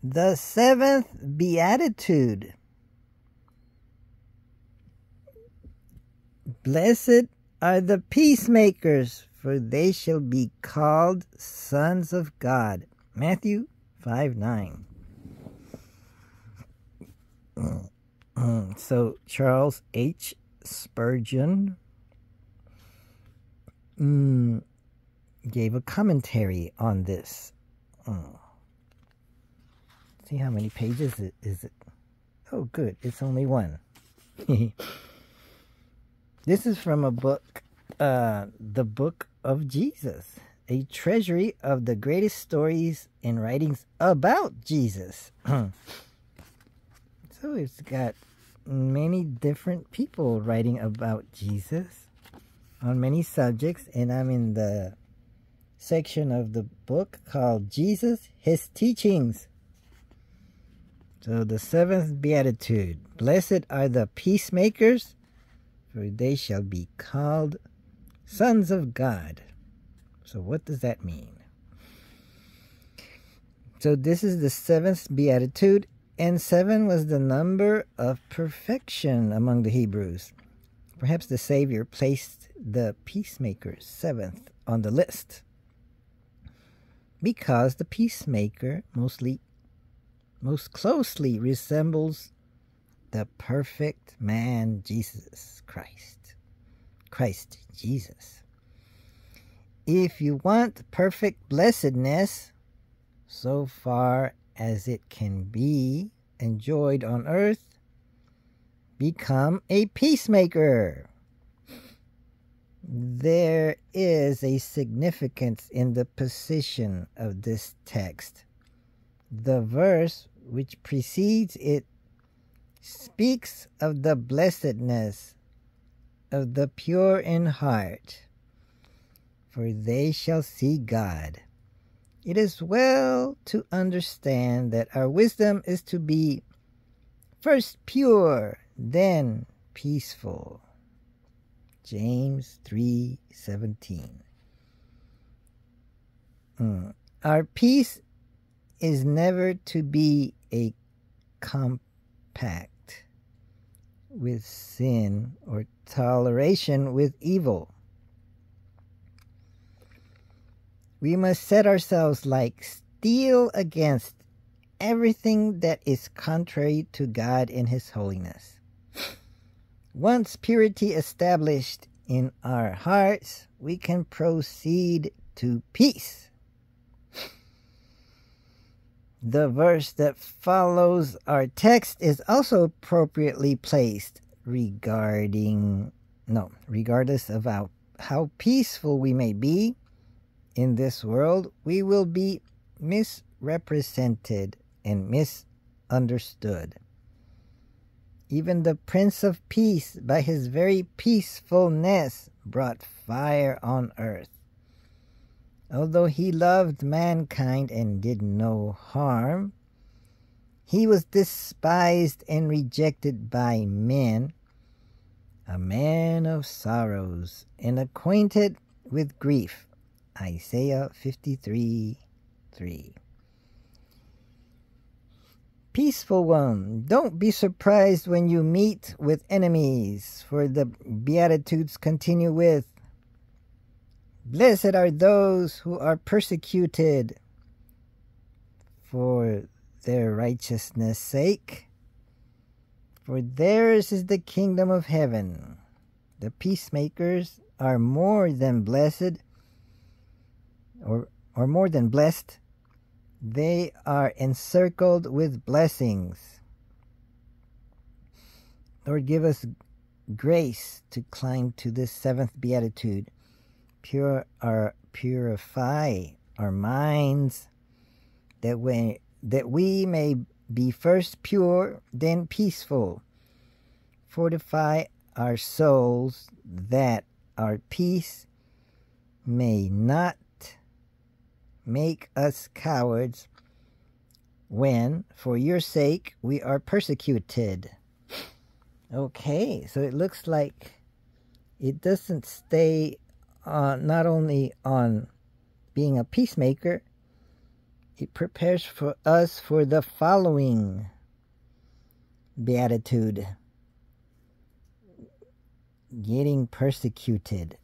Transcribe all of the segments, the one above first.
The seventh Beatitude. Blessed are the peacemakers, for they shall be called sons of God. Matthew 5:9. So Charles H. Spurgeon gave a commentary on this. See how many pages is it? Oh, good. It's only one. This is from a book, The Book of Jesus, a treasury of the greatest stories and writings about Jesus. So it's got many different people writing about Jesus on many subjects, and I'm in the section of the book called Jesus, His Teachings. So the seventh Beatitude, blessed are the peacemakers, for they shall be called sons of God. So what does that mean? So this is the seventh Beatitude, and 7 was the number of perfection among the Hebrews. Perhaps the Savior placed the peacemakers 7th on the list, because the peacemaker most closely resembles the perfect man, Jesus Christ. Christ Jesus. If you want perfect blessedness, so far as it can be enjoyed on earth, become a peacemaker. There is a significance in the position of this text. The verse which precedes it speaks of the blessedness of the pure in heart, for they shall see God. It is well to understand that our wisdom is to be first pure, then peaceful. James 3:17. Our peace is never to be a compact with sin or toleration with evil. We must set ourselves like steel against everything that is contrary to God and His holiness. Once purity established in our hearts, we can proceed to peace. The verse that follows our text is also appropriately placed regardless of how peaceful we may be in this world, we will be misrepresented and misunderstood. Even the Prince of Peace, by his very peacefulness, brought fire on earth. Although he loved mankind and did no harm, he was despised and rejected by men, a man of sorrows and acquainted with grief. Isaiah 53:3. Peaceful one, don't be surprised when you meet with enemies, for the Beatitudes continue with, blessed are those who are persecuted for their righteousness' sake, for theirs is the kingdom of heaven. The peacemakers are more than blessed, or more than blessed. They are encircled with blessings. Lord, give us grace to climb to this seventh Beatitude. Purify our minds, that we may be first pure, then peaceful. Fortify our souls, that our peace may not make us cowards when, for your sake, we are persecuted. Okay, so it looks like it doesn't stay not only on being a peacemaker, it prepares for us for the following beatitude: getting persecuted.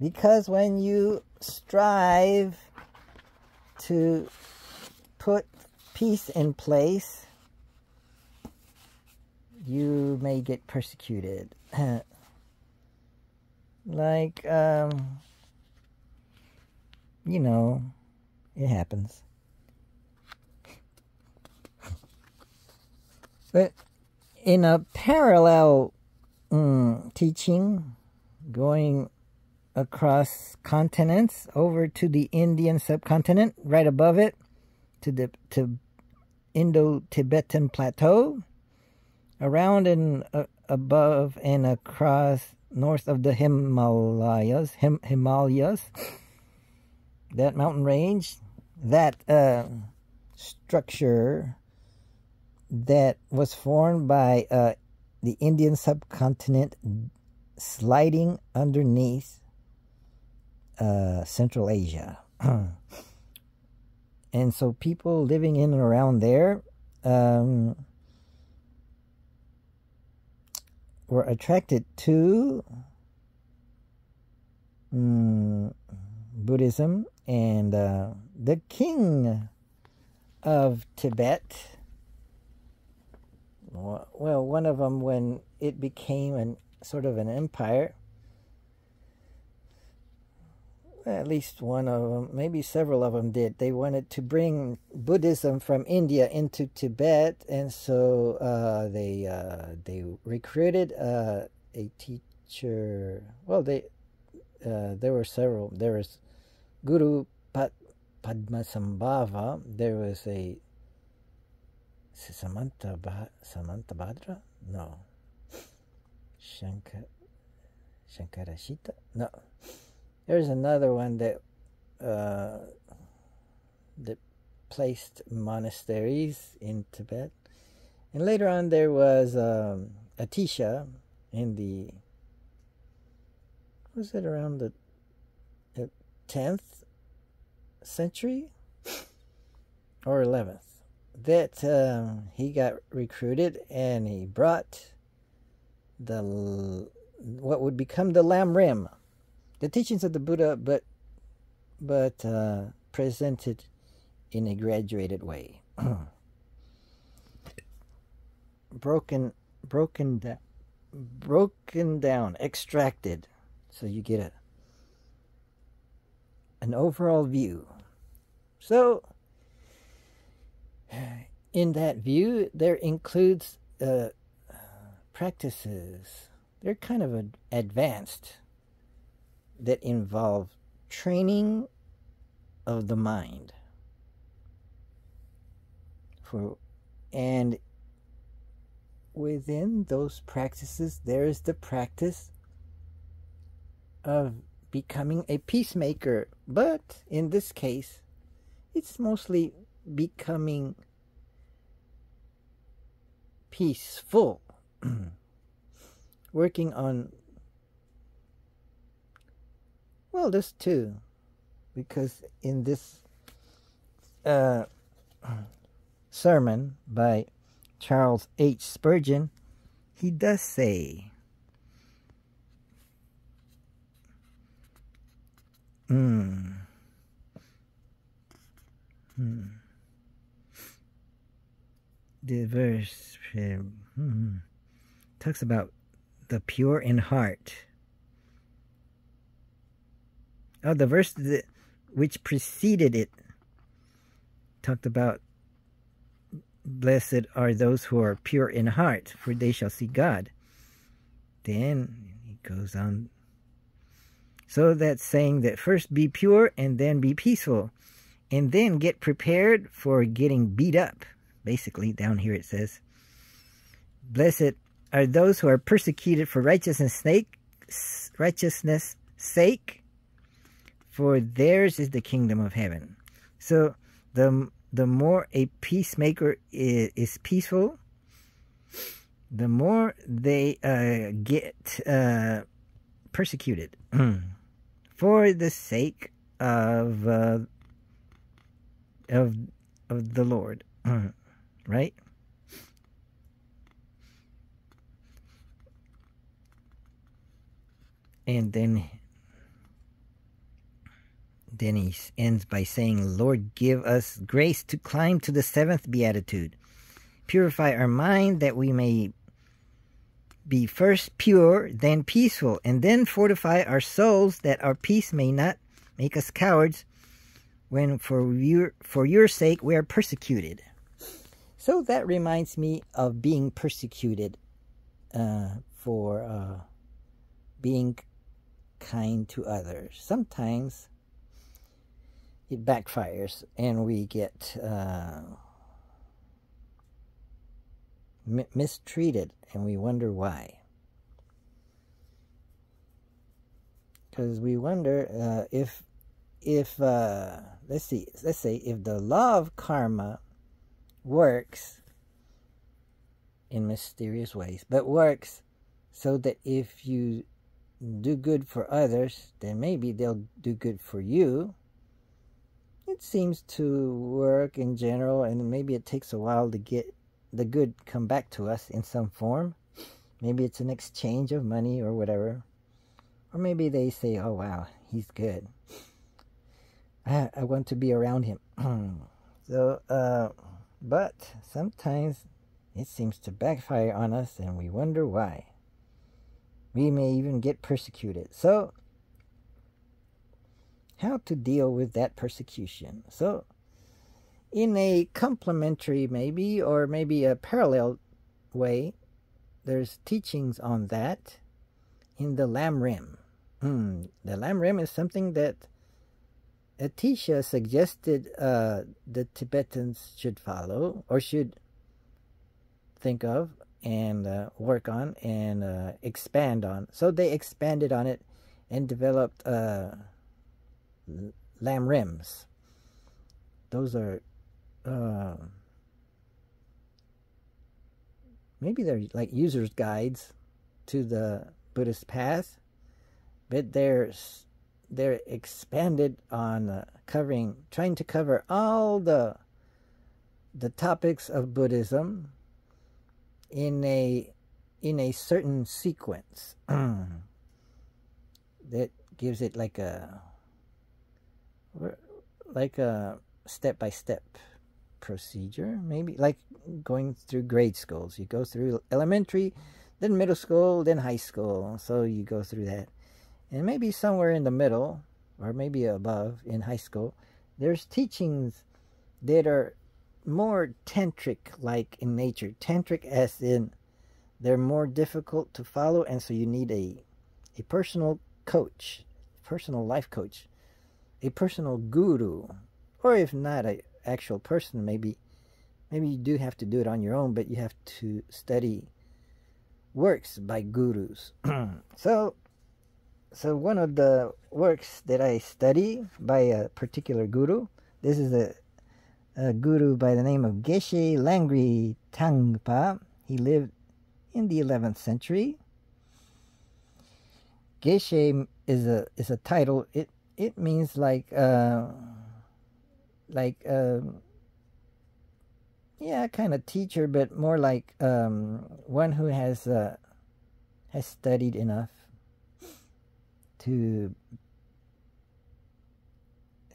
Because when you strive to put peace in place, you may get persecuted. Like, you know, it happens. But in a parallel teaching, going across continents over to the Indian subcontinent, right above it, to the Indo-Tibetan plateau, around and above and across north of the Himalayas, that mountain range, that structure that was formed by the Indian subcontinent sliding underneath Central Asia. And so people living in and around there were attracted to Buddhism, and the king of Tibet, well, one of them, when it became sort of an empire, at least one of them, maybe several of them did. They wanted to bring Buddhism from India into Tibet, and so they recruited a teacher. Well, there were several. There was Guru Padmasambhava. There was a Samantabhadra? No. Shankarashita? No. There's another one that placed monasteries in Tibet. And later on there was Atisha in the, was it around the 10th century or 11th, that he got recruited, and he brought what would become the Lam Rim, the teachings of the Buddha, but presented in a graduated way. broken down, extracted, so you get an overall view. So in that view, there includes practices. They're kind of advanced, that involve training of the mind. And within those practices, there is the practice of becoming a peacemaker. But in this case, it's mostly becoming peaceful. Working on, well, this too, because in this sermon by Charles H. Spurgeon, he does say, the verse talks about the pure in heart. Oh, the verse which preceded it talked about, blessed are those who are pure in heart, for they shall see God. Then he goes on. So that's saying that first be pure and then be peaceful, and then get prepared for getting beat up. Basically, down here it says, blessed are those who are persecuted for righteousness' sake, for theirs is the kingdom of heaven. So the more a peacemaker is peaceful, the more they get persecuted for the sake of of the Lord, right? And then he ends by saying, Lord, give us grace to climb to the 7th Beatitude. Purify our mind that we may be first pure, then peaceful, and then fortify our souls that our peace may not make us cowards when for your sake we are persecuted. So that reminds me of being persecuted for being kind to others. Sometimes it backfires and we get mistreated, and we wonder why. Because we wonder if let's say if the law of karma works in mysterious ways, but works so that if you do good for others, then maybe they'll do good for you. It seems to work in general, and maybe it takes a while to get the good come back to us in some form. Maybe it's an exchange of money or whatever. Or maybe they say, oh wow, he's good. I want to be around him. So, but sometimes it seems to backfire on us and we wonder why. We may even get persecuted. So, how to deal with that persecution? So, in a complementary maybe, or maybe a parallel way, there's teachings on that in the Lam Rim. The Lam Rim is something that Atisha suggested the Tibetans should follow, or should think of, and work on, and expand on. So they expanded on it and developed Lam Rims. Those are maybe they're like user's guides to the Buddhist path, but they're expanded on trying to cover all the topics of Buddhism in a certain sequence that gives it like a step-by-step procedure, maybe like going through grade schools. You go through elementary, then middle school, then high school. So you go through that. And maybe somewhere in the middle, or maybe above in high school, there's teachings that are more tantric-like in nature. Tantric as in they're more difficult to follow, and so you need a personal coach, personal life coach, a personal guru, or if not an actual person, maybe you do have to do it on your own, but you have to study works by gurus. So one of the works that I study by a particular guru, this is a guru by the name of Geshe Langri Tangpa. He lived in the 11th century. Geshe is a title. It means yeah, kind of teacher, but more like one who has studied enough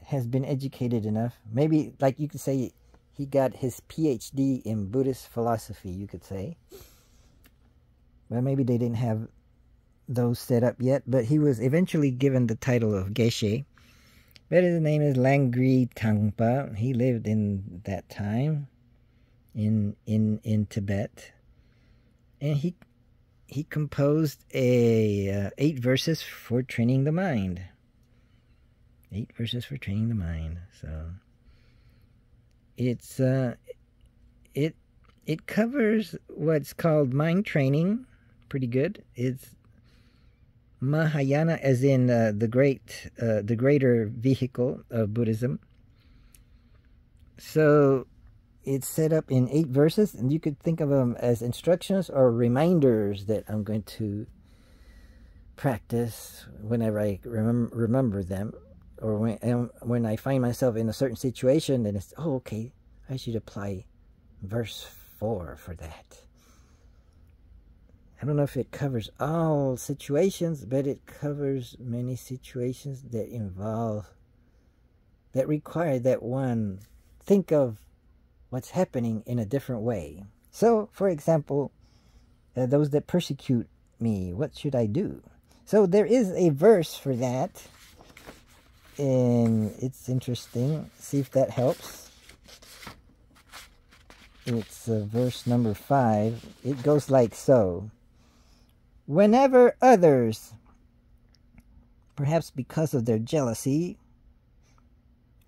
has been educated enough. Maybe like you could say he got his PhD in Buddhist philosophy, you could say. Well, maybe they didn't have those set up yet, but he was eventually given the title of Geshe. But his name is Langri Tangpa. He lived in that time in Tibet, and he composed 8 verses for training the mind. 8 verses for training the mind. So it's it covers what's called mind training pretty good. It's Mahayana, as in the greater vehicle of Buddhism. So it's set up in 8 verses, and you could think of them as instructions or reminders that I'm going to practice whenever I remember them. or when I find myself in a certain situation, then it's, oh, okay, I should apply verse 4 for that. I don't know if it covers all situations, but it covers many situations that require that one think of what's happening in a different way. So, for example, those that persecute me, what should I do? So there is a verse for that, and it's interesting. See if that helps. It's verse number 5. It goes like so. Whenever others, perhaps because of their jealousy,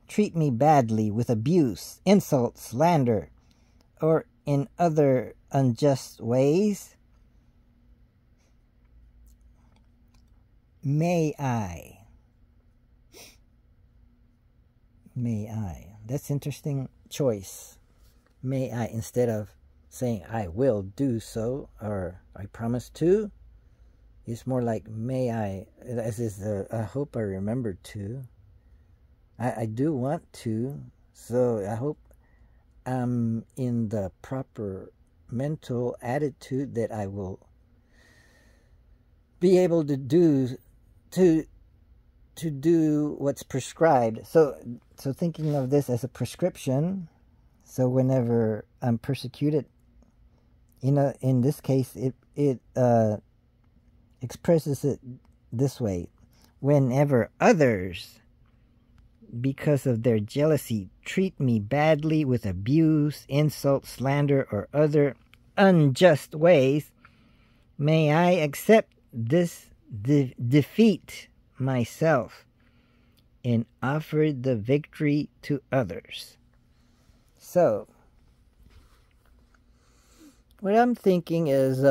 treat me badly with abuse, insult, slander, or in other unjust ways, may I. That's interesting choice. May I, instead of saying I will do so or I promise to. It's more like may I, as is I hope I remember to. I do want to, so I hope I'm in the proper mental attitude that I will be able to do what's prescribed. So thinking of this as a prescription, so whenever I'm persecuted, in this case, it expresses it this way: whenever others, because of their jealousy, treat me badly with abuse, insult, slander, or other unjust ways, may I accept this defeat myself and offer the victory to others. So, what I'm thinking is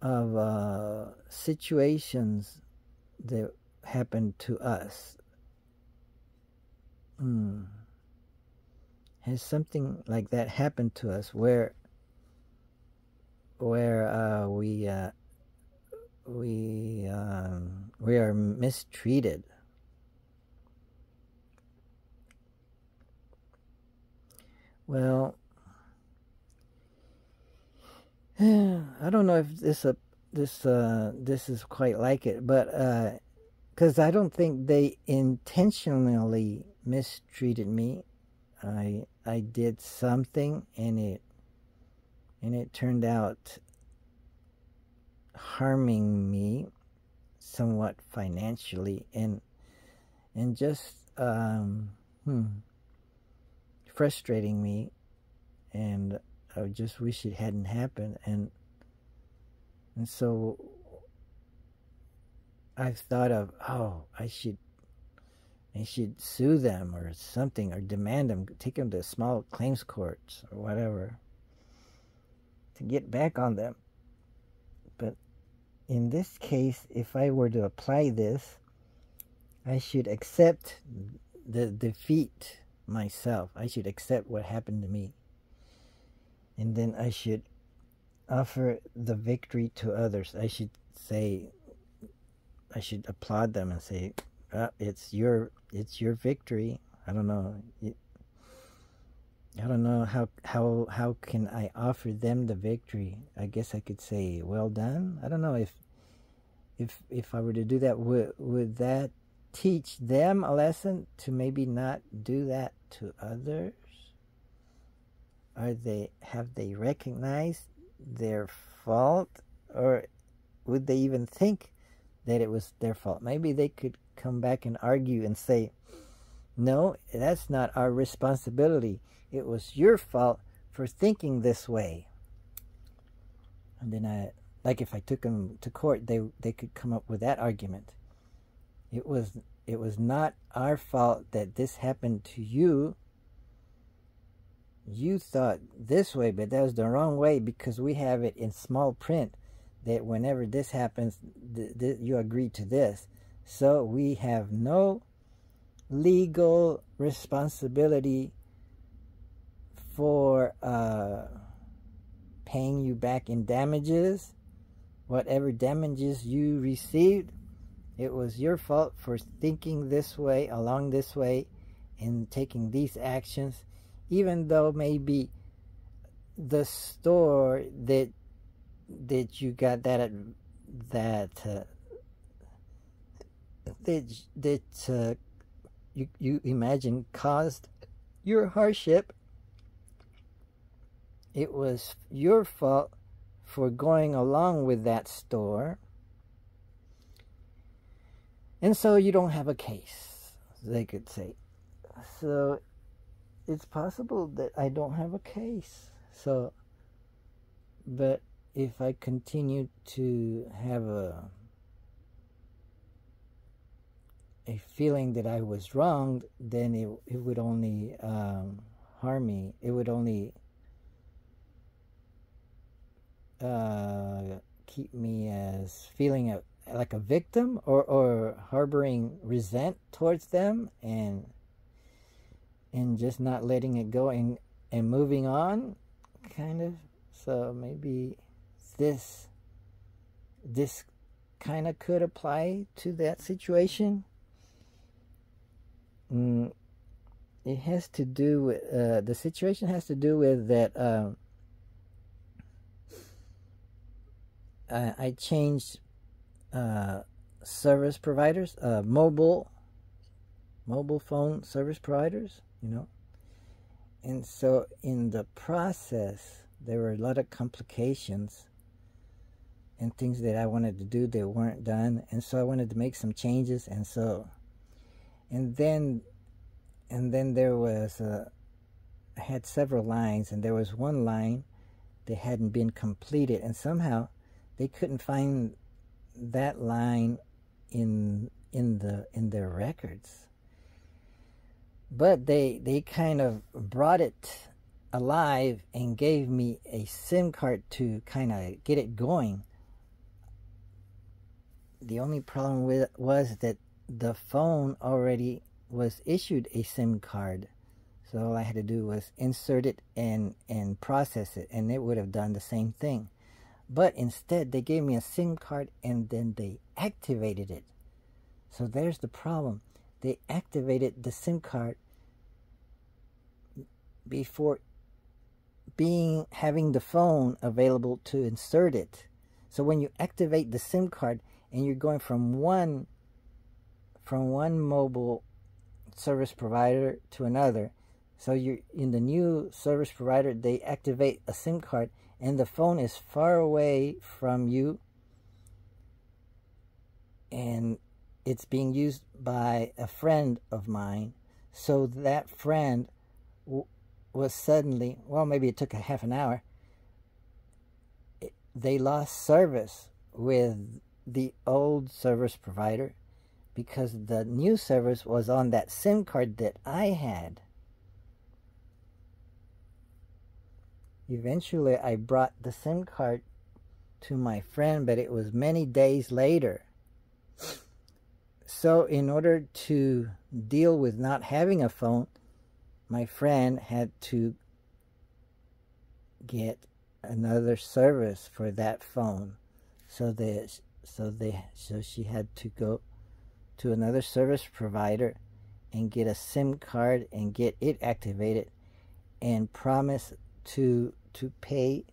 of situations that happen to us. Has something like that happened to us where we are mistreated? Well, I don't know if this is quite like it, but because I don't think they intentionally mistreated me. I did something and it turned out harming me somewhat financially and just frustrating me, and I just wish it hadn't happened, and so I've thought of, I should sue them or something, or demand them, take them to small claims courts or whatever to get back on them. But in this case, if I were to apply this, I should accept the defeat myself. I should accept what happened to me, and then I should offer the victory to others. I should applaud them and say, it's your victory. I don't know how can I offer them the victory. I guess I could say, well done. I don't know if I were to do that, would that teach them a lesson to maybe not do that to others? Have they recognized their fault, or would they even think that it was their fault? Maybe they could come back and argue and say, no, that's not our responsibility. It was your fault for thinking this way. And then if I took them to court, they could come up with that argument. It was not our fault that this happened to you. You thought this way, but that was the wrong way, because we have it in small print that whenever this happens, you agree to this. So we have no legal responsibility for paying you back in damages. Whatever damages you received, It was your fault for thinking this way, along this way, and taking these actions, even though maybe the store that you got that you imagine caused your hardship. It was your fault for going along with that store, and so you don't have a case, they could say. So it's possible that I don't have a case. So, but if I continue to have a feeling that I was wronged, then it would only harm me. It would only keep me as feeling like a victim, or harboring resent towards them, and just not letting it go and moving on, kind of. So maybe this kind of could apply to that situation. It has to do with the situation has to do with that I changed service providers, mobile phone service providers, and so in the process there were a lot of complications and things that I wanted to do that weren't done, and so I wanted to make some changes, and then there was I had several lines, and there was one line that hadn't been completed, and somehow they couldn't find that line in their records. But they kind of brought it alive and gave me a SIM card to kind of get it going. The only problem with it was that the phone already was issued a SIM card. So all I had to do was insert it and process it, and it would have done the same thing. But instead, they gave me a SIM card and then they activated it. So there's the problem. They activated the SIM card before having the phone available to insert it. So when you activate the SIM card and you're going from one mobile service provider to another, so you're in the new service provider, they activate a SIM card and the phone is far away from you, and it's being used by a friend of mine. So that friend was suddenly, well, maybe it took a half an hour, they lost service with the old service provider because the new service was on that SIM card that I had. Eventually, I brought the SIM card to my friend, but it was many days later. So in order to deal with not having a phone, my friend had to get another service for that phone. So she had to go to another service provider and get a SIM card and get it activated and promise to pay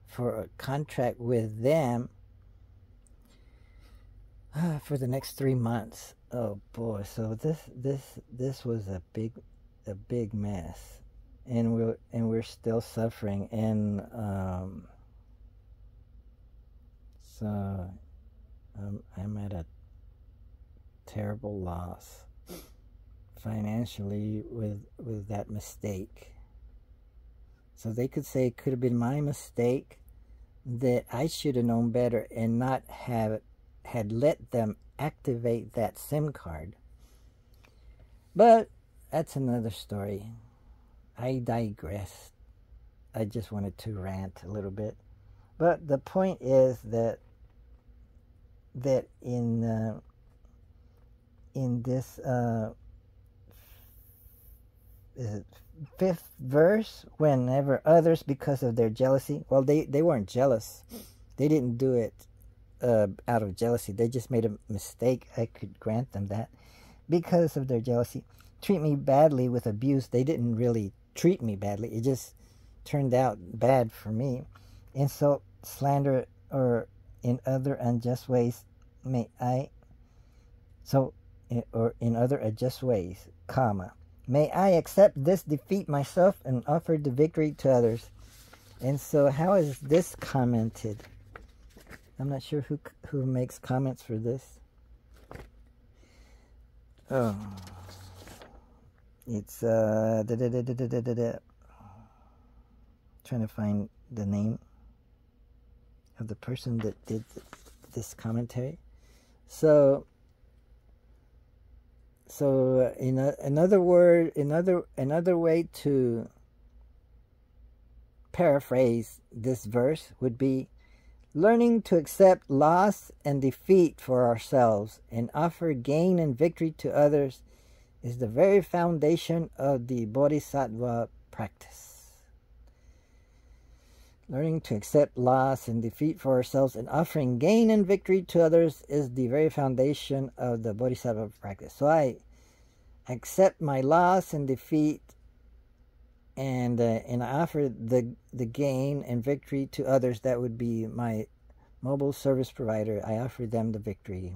for a contract with them for the next 3 months. Oh boy! So this was a big mess, and we're still suffering, and so I'm at a terrible loss financially with that mistake. So they could say it could have been my mistake, that I should have known better and not had let them activate that SIM card. But that's another story. I digress. I just wanted to rant a little bit. But the point is that in this fifth verse, whenever others, because of their jealousy, well, they weren't jealous. They didn't do it out of jealousy. They just made a mistake. I could grant them that. Because of their jealousy. Treat me badly with abuse. They didn't really treat me badly. It just turned out bad for me. Insult, slander, or in other unjust ways, or in other unjust ways, may I accept this defeat myself and offer the victory to others. And so how is this commented? I'm not sure who makes comments for this. Oh, it's trying to find the name of the person that did this commentary. So in another way to paraphrase this verse would be: learning to accept loss and defeat for ourselves and offer gain and victory to others is the very foundation of the Bodhisattva practice. Learning to accept loss and defeat for ourselves and offering gain and victory to others is the very foundation of the Bodhisattva practice. So I accept my loss and defeat, and I offer the gain and victory to others. That would be my mobile service provider. I offer them the victory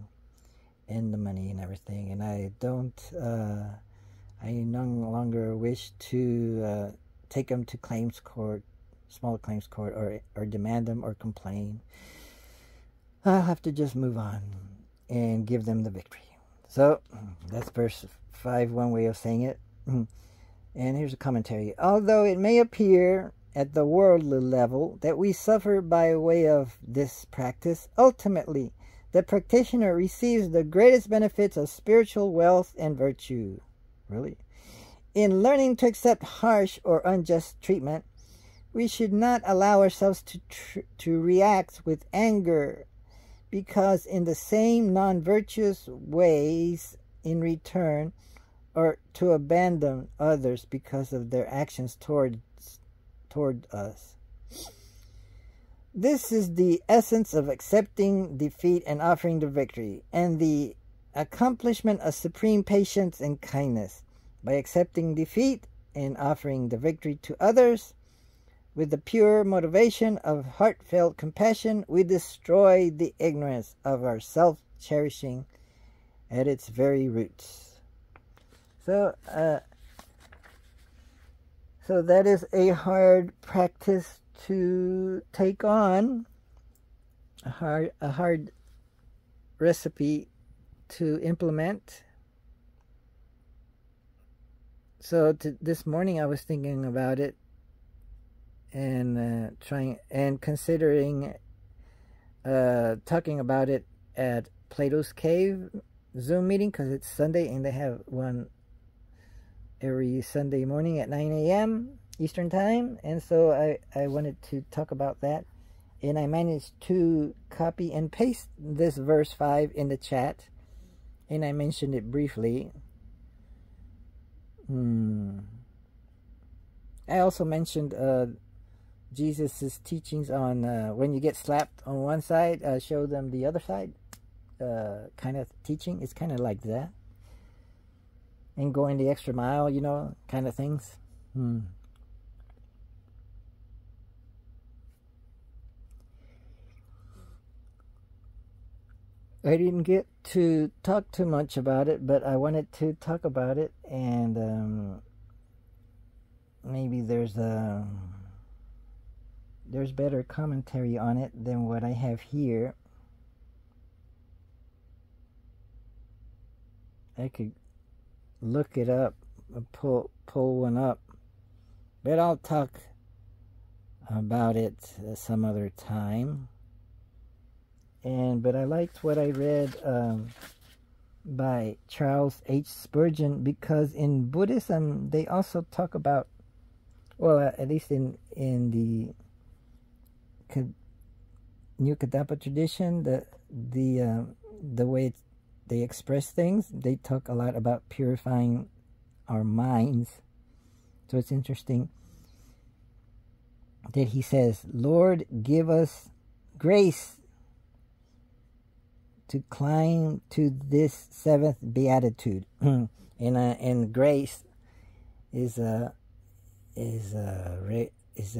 and the money and everything, and I no longer wish to take them to claims court, small claims court, or demand them or complain. I'll have to just move on and give them the victory. So that's verse 5, one way of saying it. And here's a commentary. Although it may appear at the worldly level that we suffer by way of this practice, ultimately the practitioner receives the greatest benefits of spiritual wealth and virtue. Really? In learning to accept harsh or unjust treatment, we should not allow ourselves to react with anger, because in the same non-virtuous ways in return, or to abandon others because of their actions toward us. This is the essence of accepting defeat and offering the victory, and the accomplishment of supreme patience and kindness. By accepting defeat and offering the victory to others, with the pure motivation of heartfelt compassion, we destroy the ignorance of our self-cherishing at its very roots. So that is a hard practice to take on, a hard recipe to implement. So this morning I was thinking about it and considering talking about it at Plato's Cave Zoom meeting, because it's Sunday and they have one every Sunday morning at 9 a.m. Eastern Time. And so I wanted to talk about that. And I managed to copy and paste this verse 5 in the chat. And I mentioned it briefly. I also mentioned Jesus' teachings on when you get slapped on one side, show them the other side. Kind of teaching. It's kind of like that. And going the extra mile, you know, kind of things. I didn't get to talk too much about it, but I wanted to talk about it, and maybe there's better commentary on it than what I have here. I could look it up, pull one up, but I'll talk about it some other time. But I liked what I read by Charles H. Spurgeon, because in Buddhism they also talk about, well, at least in the New Kadampa tradition, the way they express things, they talk a lot about purifying our minds. So it's interesting that he says, Lord, give us grace to climb to this seventh beatitude. And grace is an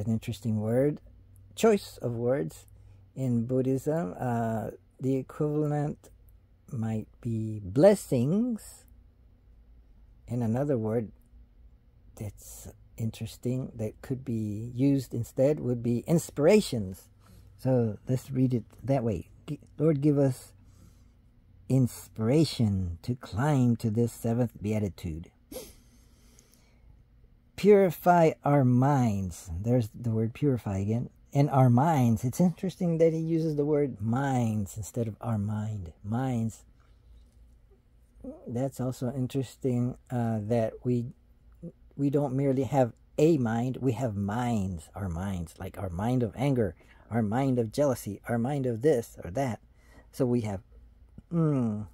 interesting word, choice of words in Buddhism. The equivalent might be blessings, and another word that's interesting that could be used instead would be inspirations. So let's read it that way. Lord, give us inspiration to climb to this seventh beatitude. Purify our minds. There's the word purify again. And our minds. It's interesting that he uses the word minds instead of our mind. Minds. That's also interesting that we don't merely have a mind. We have minds. Our minds. Like our mind of anger. Our mind of jealousy. Our mind of this or that. So we have kind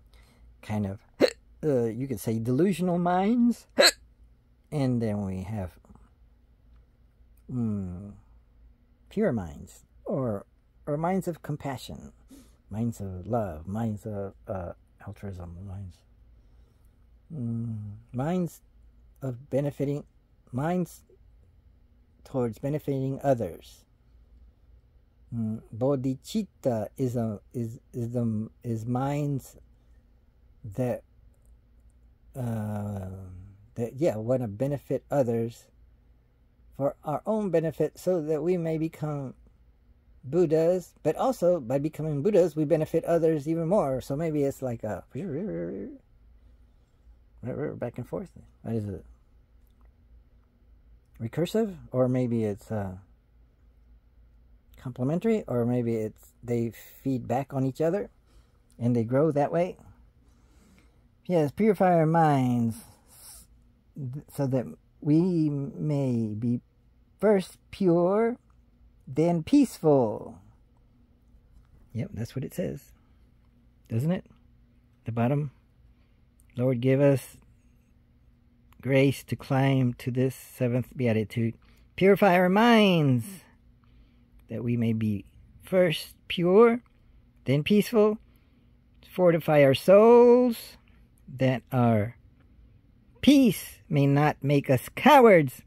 of, you could say delusional minds. And then we have pure minds, or minds of compassion, minds of love, minds of altruism, minds of benefiting, minds towards benefiting others. Bodhicitta is minds that want to benefit others for our own benefit, so that we may become Buddhas. But also, by becoming Buddhas, we benefit others even more. So maybe it's like a back and forth. What is it? Recursive, or maybe it's complementary, or maybe it's they feed back on each other and they grow that way. Yes, purify our minds so that we may be first pure, then peaceful. Yep, that's what it says. Doesn't it? The bottom. Lord, give us grace to climb to this seventh beatitude. Purify our minds that we may be first pure, then peaceful. Fortify our souls that our peace may not make us cowards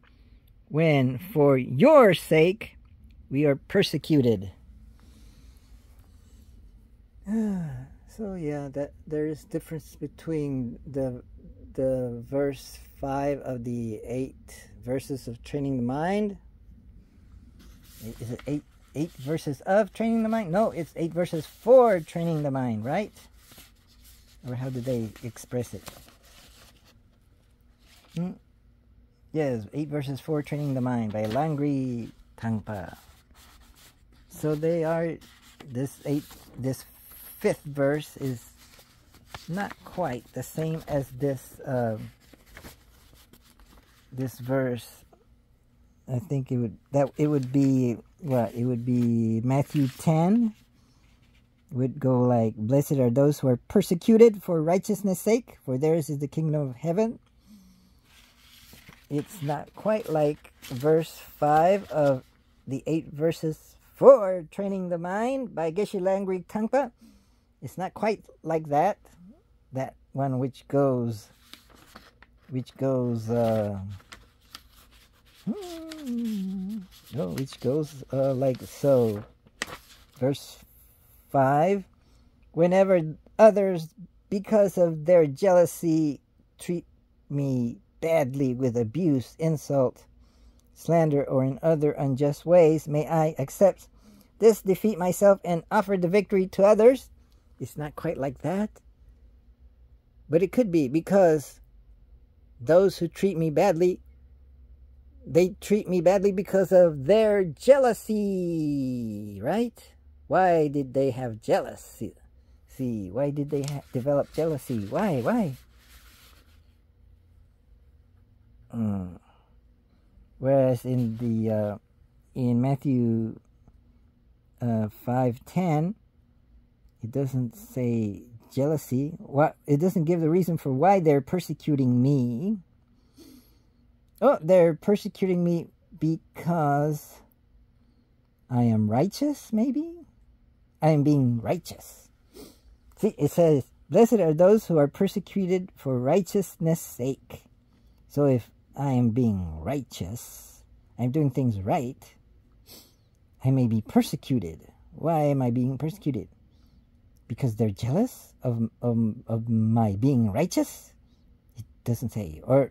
when for your sake we are persecuted. So yeah, that there is difference between the verse 5 of the 8 verses of training the mind. Is it 8 verses of training the mind? No, it's 8 verses for training the mind, right? Or how did they express it? Yes, 8 verses for training the mind by Langri Tangpa. So they are, this 5th verse is not quite the same as this this verse. I think it would be what? It would be Matthew 10. Would go like, blessed are those who are persecuted for righteousness' sake, for theirs is the kingdom of heaven. It's not quite like verse 5 of the 8 verses for training the mind by Geshe Langri Tangpa. It's not quite like that. That one which goes like so. Verse 5, whenever others, because of their jealousy, treat me badly with abuse, insult, slander, or in other unjust ways, may I accept this, defeat myself, and offer the victory to others. It's not quite like that. But it could be, because those who treat me badly, they treat me badly because of their jealousy, right? Why did they have jealousy? See, why did they develop jealousy? Why? Whereas in the in Matthew 5:10, it doesn't say jealousy. It doesn't give the reason for why they're persecuting me. Oh, they're persecuting me because I am righteous, maybe? I am being righteous. See, it says, blessed are those who are persecuted for righteousness' sake. So if I am being righteous, I'm doing things right, I may be persecuted. Why am I being persecuted? Because they're jealous of my being righteous? It doesn't say. Or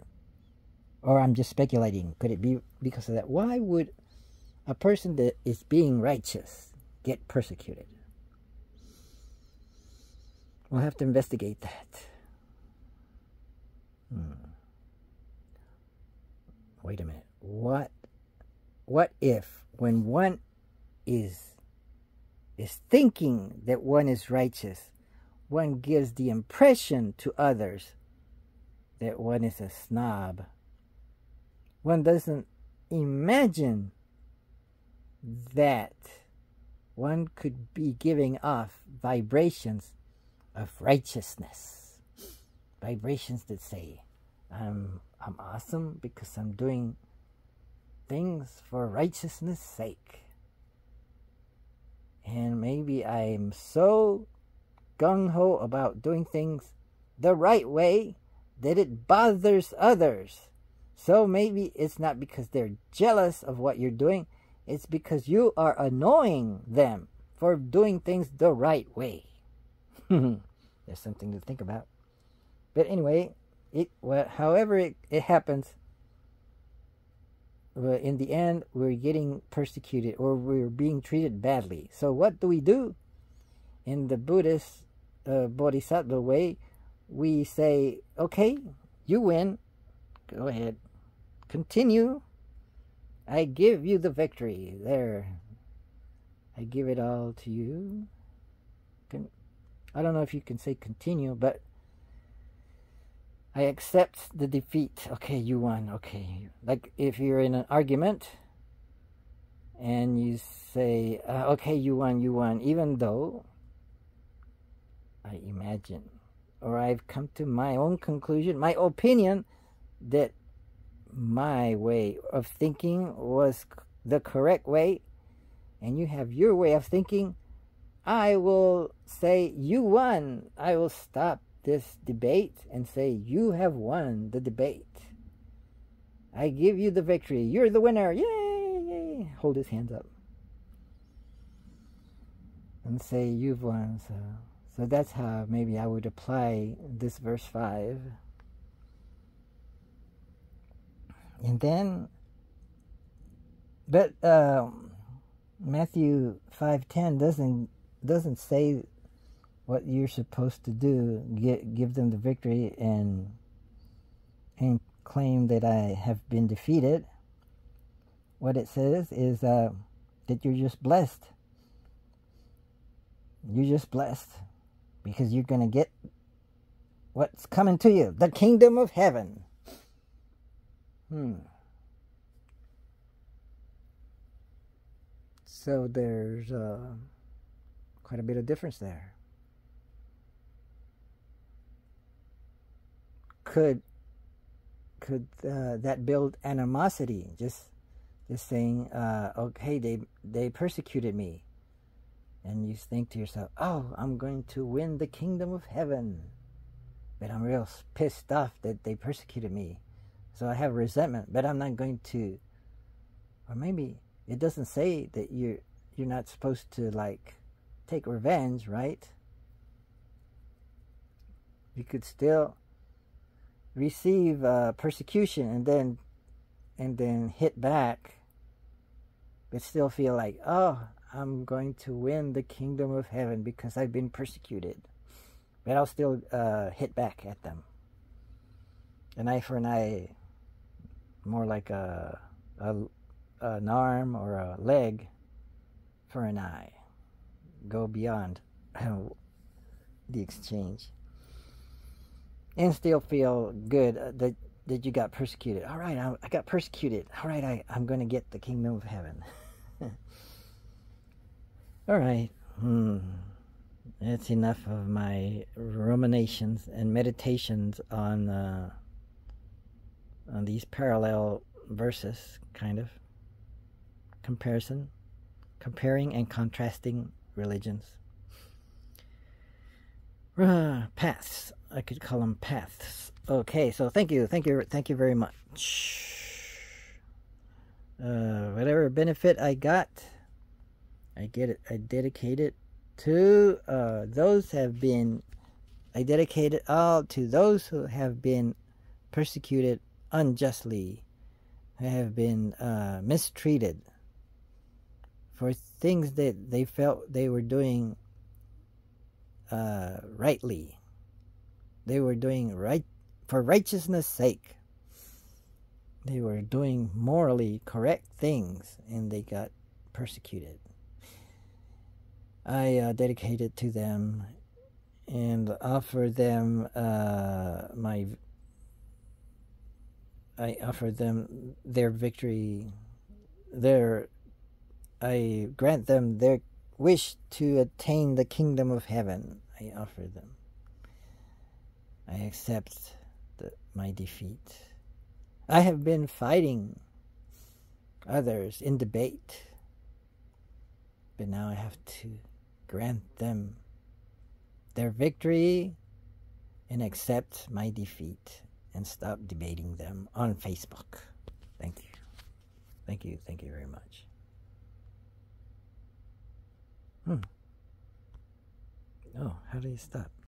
I'm just speculating. Could it be because of that? Why would a person that is being righteous get persecuted? We'll have to investigate that. Wait a minute. What if when one is thinking that one is righteous, one gives the impression to others that one is a snob? One doesn't imagine that one could be giving off vibrations of righteousness. Vibrations that say, I'm awesome because I'm doing things for righteousness' sake. And maybe I'm so gung-ho about doing things the right way that it bothers others. So maybe it's not because they're jealous of what you're doing. It's because you are annoying them for doing things the right way. There's something to think about. But anyway, however it happens, in the end, we're getting persecuted or we're being treated badly. So what do? In the Buddhist Bodhisattva way, we say, okay, you win. Go ahead. Continue. I give you the victory. There. I give it all to you. I don't know if you can say continue, but I accept the defeat. Okay, you won. Okay. Like if you're in an argument and you say, okay, you won, even though I imagine or I've come to my own conclusion, my opinion, that my way of thinking was the correct way, and you have your way of thinking, I will say you won. I will stop this debate and say you have won the debate. I give you the victory. You're the winner. Yay! Yay! Hold his hands up and say you've won. So that's how maybe I would apply this verse 5. And then, but Matthew 5:10 doesn't say what you're supposed to do. Give them the victory and claim that I have been defeated. What it says is that you're just blessed. You're just blessed because you're going to get what's coming to you, the kingdom of heaven. So there's quite a bit of difference there. Could that build animosity? Just saying, okay, they persecuted me, and you think to yourself, oh, I'm going to win the kingdom of heaven, but I'm real pissed off that they persecuted me, so I have resentment, but I'm not going to. Or maybe it doesn't say that you're not supposed to like take revenge, right? You could still receive persecution and then hit back, but still feel like, oh, I'm going to win the kingdom of heaven because I've been persecuted, but I'll still hit back at them. An eye for an eye, more like an arm or a leg for an eye. Go beyond the exchange. And still feel good that you got persecuted. All right, I got persecuted. All right, I'm going to get the kingdom of heaven. All right. That's enough of my ruminations and meditations on these parallel verses, kind of. Comparing and contrasting religions. paths. I could call them paths. Okay, so thank you very much. Whatever benefit I got, I dedicate it to those have been. I dedicate it all to those who have been persecuted unjustly, who have been mistreated for things that they felt they were doing rightly. They were doing right for righteousness' sake. They were doing morally correct things, and they got persecuted. I dedicate it to them and offer them I offer them their victory. I grant them their wish to attain the kingdom of heaven. I offer them. I accept my defeat. I have been fighting others in debate, but now I have to grant them their victory and accept my defeat and stop debating them on Facebook. Thank you. Thank you very much. Oh, how do you stop?